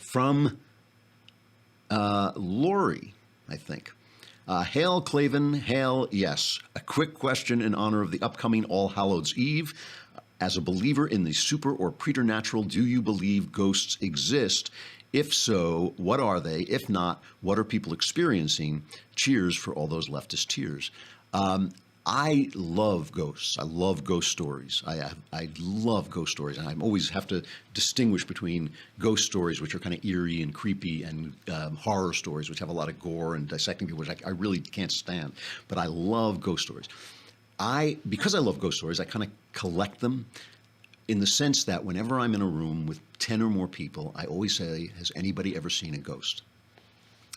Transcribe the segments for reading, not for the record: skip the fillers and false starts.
from Lori, I think. Hail, Klavan, hail, yes. A quick question in honor of the upcoming All Hallows Eve. As a believer in the super or preternatural, do you believe ghosts exist? If so, what are they? If not, what are people experiencing? Cheers for all those leftist tears. I love ghosts. I love ghost stories. I love ghost stories. And I always have to distinguish between ghost stories, which are kind of eerie and creepy, and horror stories, which have a lot of gore and dissecting people, which I really can't stand. But I love ghost stories. Because I love ghost stories, I kind of collect them in the sense that whenever I'm in a room with 10 or more people, I always say, has anybody ever seen a ghost?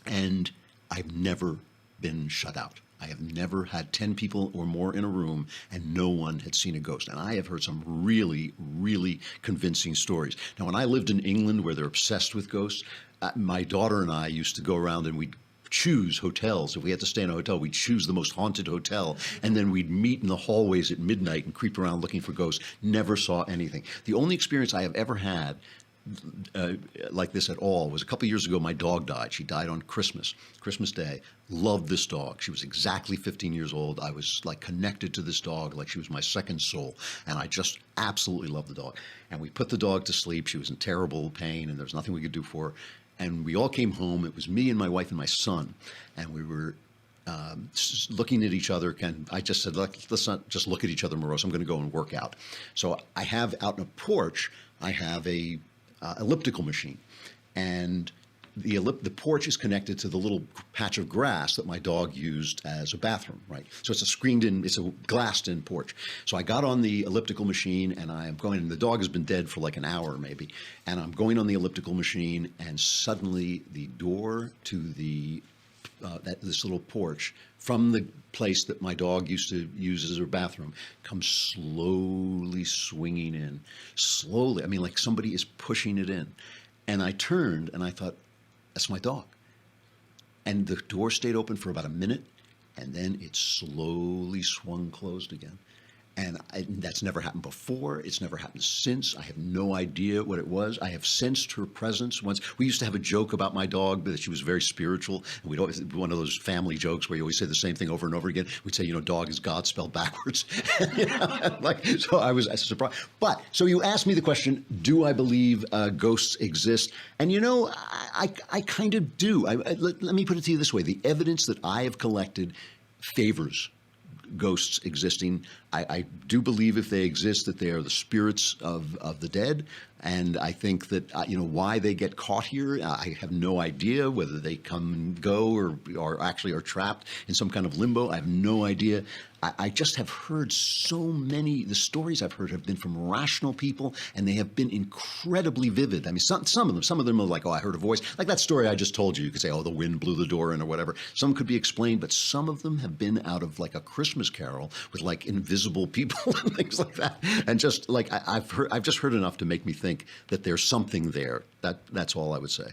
And I've never been shut out. I have never had 10 people or more in a room and no one had seen a ghost. And I have heard some really, really convincing stories. Now, when I lived in England, where they're obsessed with ghosts, my daughter and I used to go around and we'd choose hotels. If we had to stay in a hotel, we'd choose the most haunted hotel, and then we'd meet in the hallways at midnight and creep around looking for ghosts. Never saw anything. The only experience I have ever had like this at all was a couple years ago. My dog died. She died on Christmas Day. Loved this dog. She was exactly 15 years old. I was like connected to this dog like she was my second soul, and I just absolutely loved the dog. And we put the dog to sleep. She was in terrible pain, and there was nothing we could do for her. And we all came home. It was me and my wife and my son, and we were looking at each other. And I just said, let's not just look at each other morose. I'm going to go and work out. So I have out in a porch, I have a elliptical machine, and the porch is connected to the little patch of grass that my dog used as a bathroom, right? So it's a glassed-in porch. So I got on the elliptical machine, and I am going, and the dog has been dead for like an hour maybe, and I'm going on the elliptical machine, and suddenly the door to this little porch from the place that my dog used to use as her bathroom comes slowly swinging in. Slowly. I mean, like somebody is pushing it in. And I turned and I thought, that's my dog. And the door stayed open for about a minute, and then it slowly swung closed again. And that's never happened before. It's never happened since. I have no idea what it was. I have sensed her presence once. We used to have a joke about my dog, that she was very spiritual. And we'd always, one of those family jokes where you always say the same thing over and over again. We'd say, dog is God spelled backwards. So I was surprised. But, so you asked me the question, do I believe ghosts exist? And I kind of do. Let me put it to you this way. The evidence that I have collected favors ghosts existing. I do believe if they exist that they are the spirits of the dead. And I think that, why they get caught here, I have no idea. Whether they come and go or actually are trapped in some kind of limbo, I have no idea. I just have heard so many, the stories I've heard have been from rational people, and they have been incredibly vivid. I mean, some of them are like, I heard a voice. Like that story I just told you. You could say, the wind blew the door in or whatever. Some could be explained, but some of them have been out of like a Christmas Carol with like invisible people and things like that. And just like, I've just heard enough to make me think that there's something there. That's all I would say.